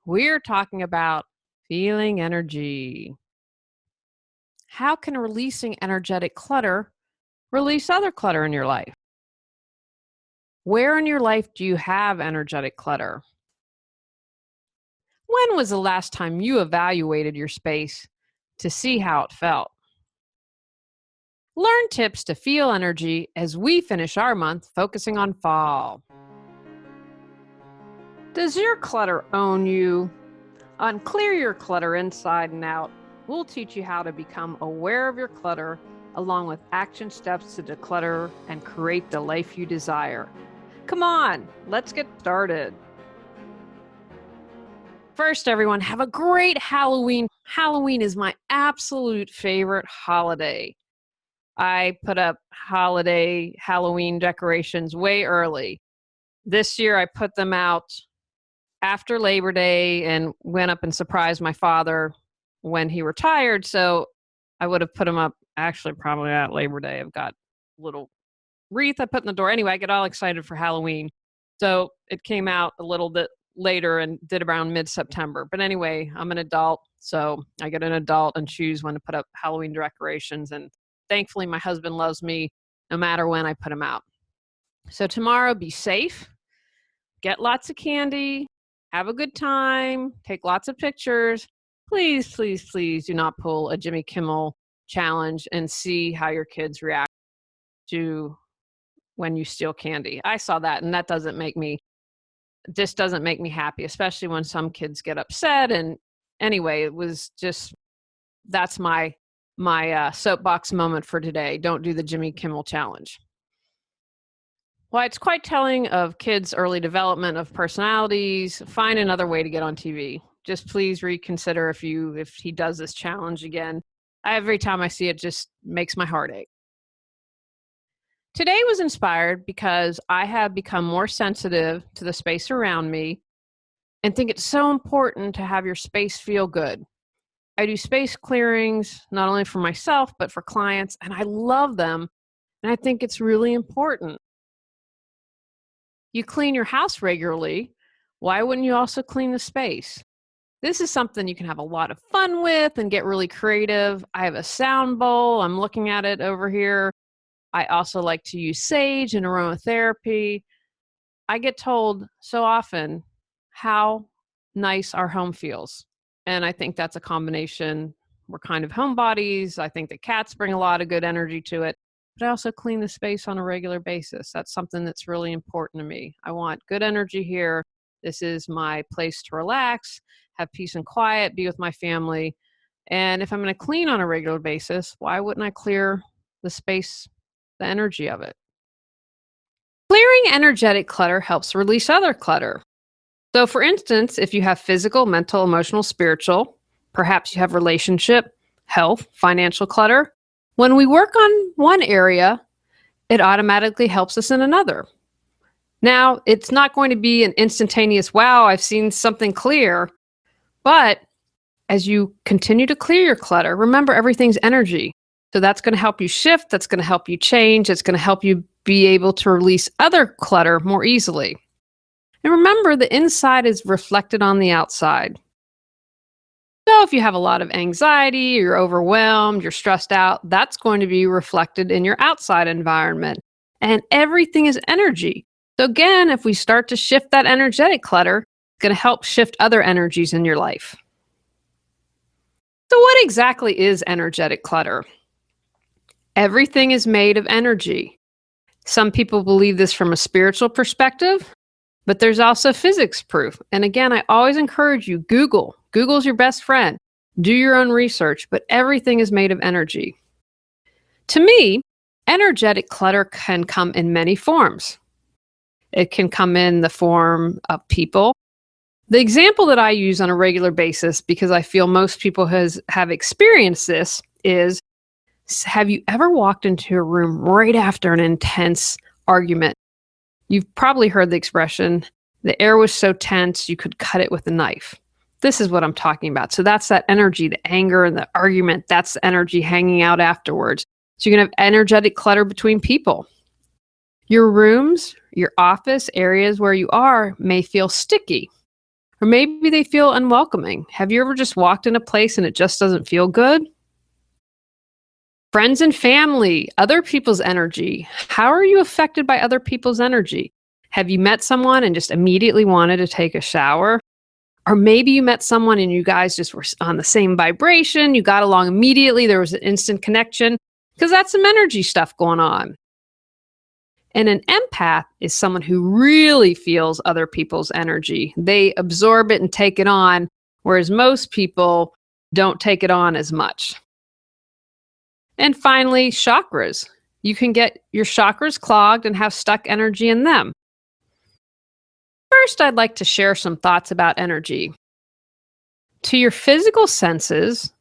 We're talking about feeling energy. How can releasing energetic clutter release other clutter in your life? Where in your life do you have energetic clutter? When was the last time you evaluated your space to see how it felt? Learn tips to feel energy as we finish our month focusing on fall. Does your clutter own you? On Clear Your Clutter Inside and Out, we'll teach you how to become aware of your clutter along with action steps to declutter and create the life you desire. Come on, let's get started. First, everyone, have a great Halloween. Halloween is my absolute favorite holiday. I put up holiday Halloween decorations way early. This year, I put them out after Labor Day and went up and surprised my father when he retired. So I would have put them up actually probably at Labor Day. I've got a little wreath I put in the door. Anyway, I get all excited for Halloween. So it came out a little bit later and did around mid-September. But anyway, I'm an adult, so I get an adult and choose when to put up Halloween decorations. And thankfully, my husband loves me no matter when I put them out. So tomorrow, be safe, get lots of candy, have a good time, take lots of pictures. Please, please, please do not pull a Jimmy Kimmel challenge and see how your kids react to when you steal candy. I saw that, and that doesn't make me happy, especially when some kids get upset. And anyway, it was just, that's my soapbox moment for today. Don't do the Jimmy Kimmel challenge. While it's quite telling of kids' early development of personalities, find another way to get on TV. Just please reconsider if he does this challenge again. Every time I see it, just makes my heart ache. Today was inspired because I have become more sensitive to the space around me and think it's so important to have your space feel good. I do space clearings, not only for myself, but for clients, and I love them, and I think it's really important. You clean your house regularly. Why wouldn't you also clean the space? This is something you can have a lot of fun with and get really creative. I have a sound bowl. I'm looking at it over here. I also like to use sage and aromatherapy. I get told so often how nice our home feels. And I think that's a combination. We're kind of homebodies. I think the cats bring a lot of good energy to it. But I also clean the space on a regular basis. That's something that's really important to me. I want good energy here. This is my place to relax, have peace and quiet, be with my family. And if I'm going to clean on a regular basis, why wouldn't I clear the space, the energy of it? Clearing energetic clutter helps release other clutter. So for instance, if you have physical, mental, emotional, spiritual, perhaps you have relationship, health, financial clutter, when we work on one area, it automatically helps us in another. Now, it's not going to be an instantaneous, wow, I've seen something clear. But as you continue to clear your clutter, remember everything's energy. So that's going to help you shift. That's going to help you change. It's going to help you be able to release other clutter more easily. And remember, the inside is reflected on the outside. So if you have a lot of anxiety, you're overwhelmed, you're stressed out, that's going to be reflected in your outside environment. And everything is energy. So again, if we start to shift that energetic clutter, it's going to help shift other energies in your life. So what exactly is energetic clutter? Everything is made of energy. Some people believe this from a spiritual perspective, but there's also physics proof. And again, I always encourage you, Google. Google's your best friend. Do your own research, but everything is made of energy. To me, energetic clutter can come in many forms. It can come in the form of people. The example that I use on a regular basis, because I feel most people have experienced this, is, have you ever walked into a room right after an intense argument? You've probably heard the expression, the air was so tense you could cut it with a knife. This is what I'm talking about. So that's that energy, the anger and the argument, that's the energy hanging out afterwards. So you're going to have energetic clutter between people. Your rooms, your office, areas where you are may feel sticky. Or maybe they feel unwelcoming. Have you ever just walked in a place and it just doesn't feel good? Friends and family, other people's energy. How are you affected by other people's energy? Have you met someone and just immediately wanted to take a shower? Or maybe you met someone and you guys just were on the same vibration. You got along immediately. There was an instant connection because that's some energy stuff going on. And an empath is someone who really feels other people's energy. They absorb it and take it on, whereas most people don't take it on as much. And finally, chakras. You can get your chakras clogged and have stuck energy in them. First, I'd like to share some thoughts about energy. To your physical senses,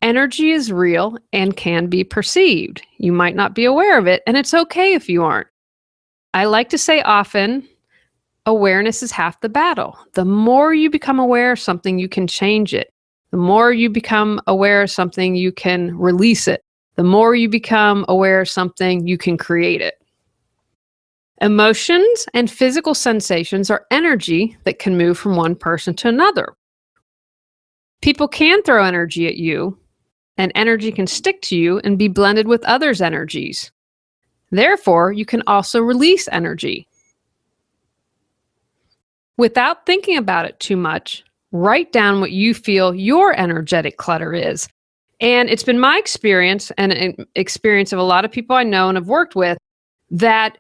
energy is real and can be perceived. You might not be aware of it, and it's okay if you aren't. I like to say often, awareness is half the battle. The more you become aware of something, you can change it. The more you become aware of something, you can release it. The more you become aware of something, you can create it. Emotions and physical sensations are energy that can move from one person to another. People can throw energy at you, and energy can stick to you and be blended with others' energies. Therefore, you can also release energy. Without thinking about it too much, write down what you feel your energetic clutter is. And it's been my experience and an experience of a lot of people I know and have worked with that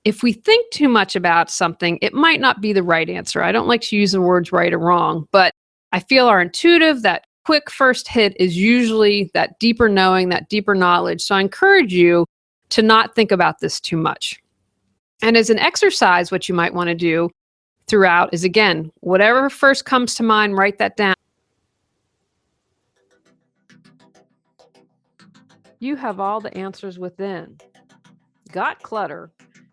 if we think too much about something, it might not be the right answer. I don't like to use the words right or wrong, but I feel our intuitive, that quick first hit is usually that deeper knowing, that deeper knowledge. So I encourage you to not think about this too much. And as an exercise, what you might want to do throughout is, again, whatever first comes to mind, write that down. You have all the answers within. Got Clutter,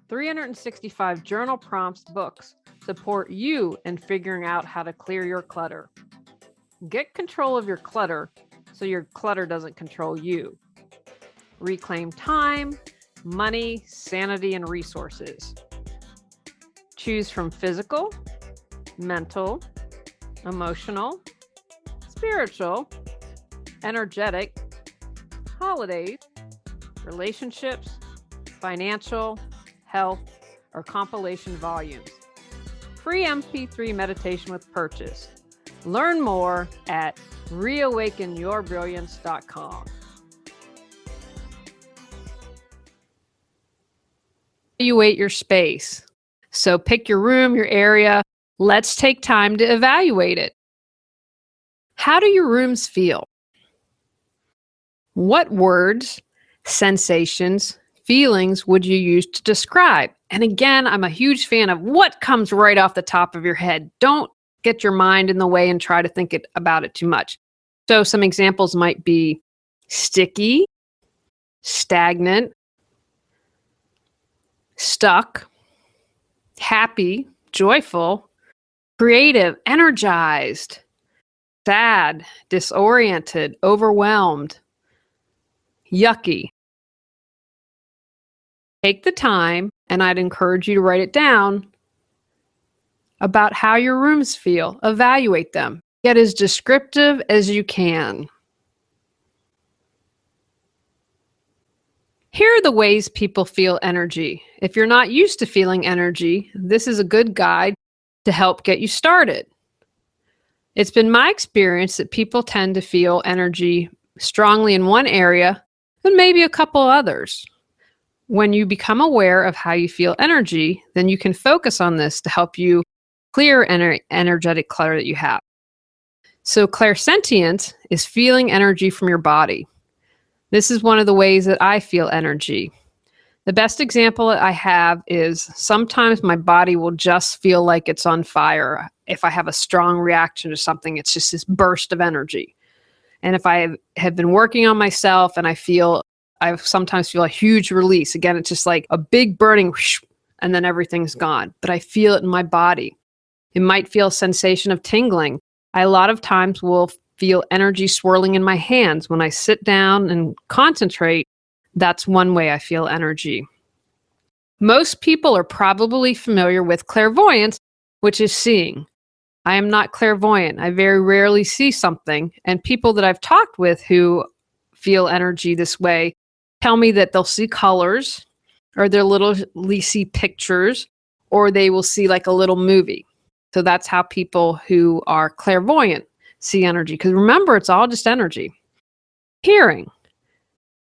365 journal prompts books support you in figuring out how to clear your clutter. Get control of your clutter so your clutter doesn't control you. Reclaim time, money, sanity, and resources. Choose from physical, mental, emotional, spiritual, energetic, holidays, relationships, financial, health, or compilation volumes. Free MP3 meditation with purchase. Learn more at reawakenyourbrilliance.com. Evaluate your space. So pick your room, your area. Let's take time to evaluate it. How do your rooms feel? What words, sensations, feelings would you use to describe? And again, I'm a huge fan of what comes right off the top of your head. Don't get your mind in the way and try to think about it too much. So some examples might be sticky, stagnant, stuck, happy, joyful, creative, energized, sad, disoriented, overwhelmed, yucky. Take the time, and I'd encourage you to write it down about how your rooms feel. Evaluate them. Get as descriptive as you can. Here are the ways people feel energy. If you're not used to feeling energy, this is a good guide to help get you started. It's been my experience that people tend to feel energy strongly in one area and maybe a couple others. When you become aware of how you feel energy, then you can focus on this to help you clear energetic clutter that you have. So clairsentience is feeling energy from your body. This is one of the ways that I feel energy. The best example that I have is sometimes my body will just feel like it's on fire. If I have a strong reaction to something, it's just this burst of energy. And if I have been working on myself and I sometimes feel a huge release. Again, it's just like a big burning whoosh, and then everything's gone. But I feel it in my body. It might feel a sensation of tingling. I a lot of times will feel energy swirling in my hands. When I sit down and concentrate, that's one way I feel energy. Most people are probably familiar with clairvoyance, which is seeing. I am not clairvoyant. I very rarely see something. And people that I've talked with who feel energy this way tell me that they'll see colors or they'll literally see pictures or they will see like a little movie. So that's how people who are clairvoyant see energy. Because remember, it's all just energy. Hearing,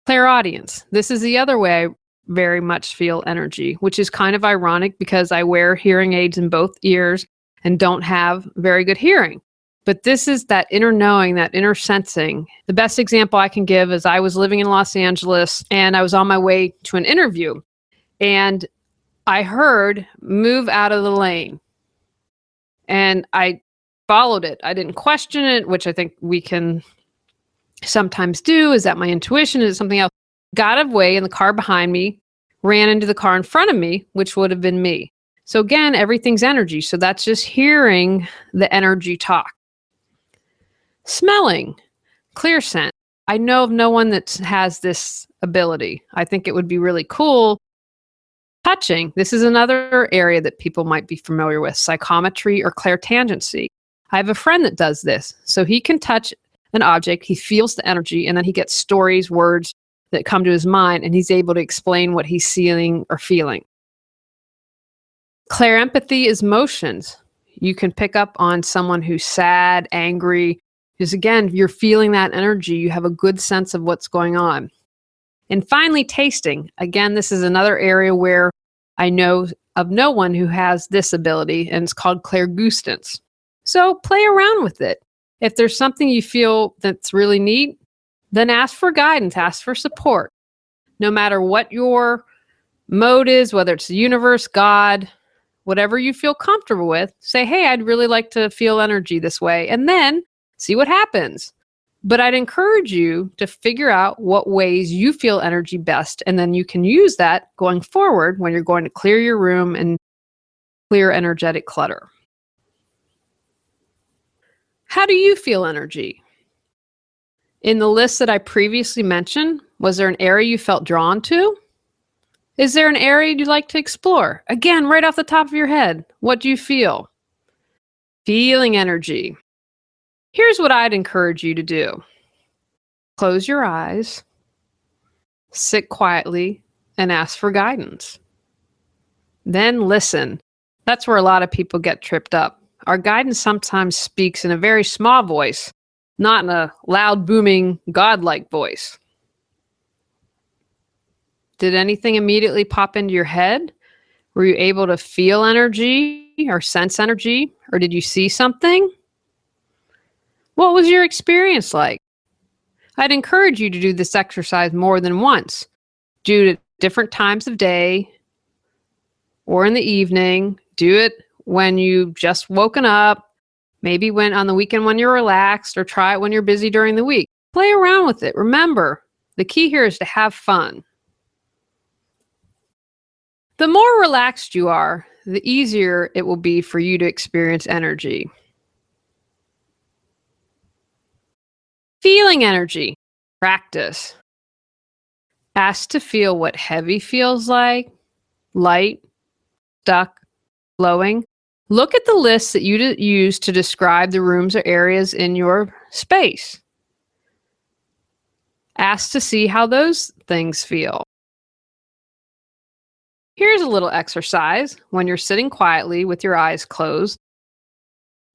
clairaudience. This is the other way I very much feel energy, which is kind of ironic because I wear hearing aids in both ears and don't have very good hearing. But this is that inner knowing, that inner sensing. The best example I can give is I was living in Los Angeles and I was on my way to an interview and I heard move out of the lane and I followed it. I didn't question it, which I think we can sometimes do. Is that my intuition? Is it something else? Got away in the car behind me, ran into the car in front of me, which would have been me. So again, everything's energy. So that's just hearing the energy talk. Smelling, clear scent. I know of no one that has this ability. I think it would be really cool. Touching. This is another area that people might be familiar with, psychometry or clairtangency. I have a friend that does this. So he can touch an object, he feels the energy, and then he gets stories, words that come to his mind, and he's able to explain what he's seeing or feeling. Clairempathy is motions. You can pick up on someone who's sad, angry, because again, you're feeling that energy. You have a good sense of what's going on. And finally, tasting. Again, this is another area where I know of no one who has this ability, and it's called clairgustance. So play around with it. If there's something you feel that's really neat, then ask for guidance, ask for support. No matter what your mode is, whether it's the universe, God, whatever you feel comfortable with, say, hey, I'd really like to feel energy this way, and then see what happens. But I'd encourage you to figure out what ways you feel energy best, and then you can use that going forward when you're going to clear your room and clear energetic clutter. How do you feel energy? In the list that I previously mentioned, was there an area you felt drawn to? Is there an area you'd like to explore? Again, right off the top of your head, what do you feel? Feeling energy. Here's what I'd encourage you to do. Close your eyes, sit quietly, and ask for guidance. Then listen. That's where a lot of people get tripped up. Our guidance sometimes speaks in a very small voice, not in a loud, booming, godlike voice. Did anything immediately pop into your head? Were you able to feel energy or sense energy? Or did you see something? What was your experience like? I'd encourage you to do this exercise more than once. Do it at different times of day or in the evening. Do it when you've just woken up, maybe when on the weekend when you're relaxed, or try it when you're busy during the week. Play around with it. Remember, the key here is to have fun. The more relaxed you are, the easier it will be for you to experience energy. Feeling energy. Practice. Ask to feel what heavy feels like, light, stuck, flowing. Look at the lists that you use to describe the rooms or areas in your space. Ask to see how those things feel. Here's a little exercise when you're sitting quietly with your eyes closed.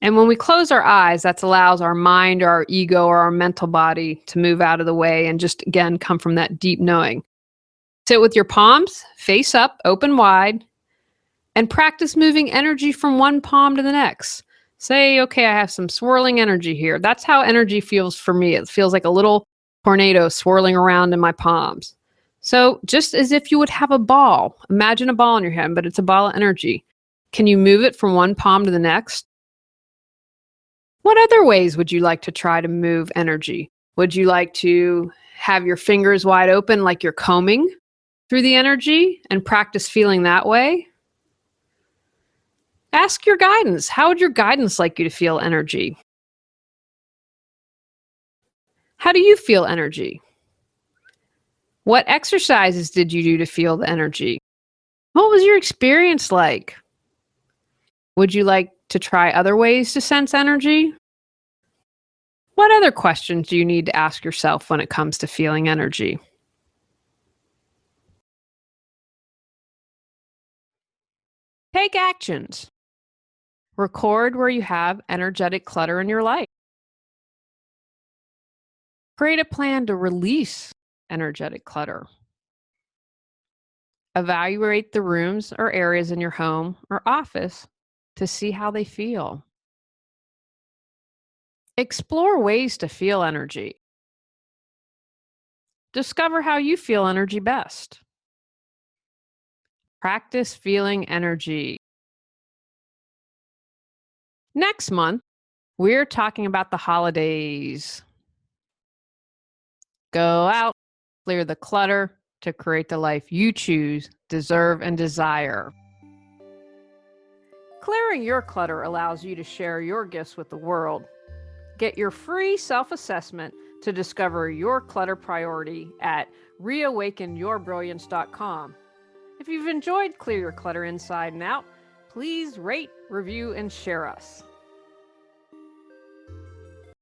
And when we close our eyes, that allows our mind or our ego or our mental body to move out of the way and just, again, come from that deep knowing. Sit with your palms face up, open wide, and practice moving energy from one palm to the next. Say, okay, I have some swirling energy here. That's how energy feels for me. It feels like a little tornado swirling around in my palms. So just as if you would have a ball, imagine a ball in your hand, but it's a ball of energy. Can you move it from one palm to the next? What other ways would you like to try to move energy? Would you like to have your fingers wide open like you're combing through the energy and practice feeling that way? Ask your guidance. How would your guidance like you to feel energy? How do you feel energy? What exercises did you do to feel the energy? What was your experience like? Would you like to try other ways to sense energy? What other questions do you need to ask yourself when it comes to feeling energy? Take actions. Record where you have energetic clutter in your life. Create a plan to release energetic clutter. Evaluate the rooms or areas in your home or office to see how they feel. Explore ways to feel energy. Discover how you feel energy best. Practice feeling energy. Next month, we're talking about the holidays. Go out, clear the clutter to create the life you choose, deserve, and desire. Clearing your clutter allows you to share your gifts with the world. Get your free self-assessment to discover your clutter priority at reawakenyourbrilliance.com. If you've enjoyed Clear Your Clutter Inside and Out, please rate, review, and share us.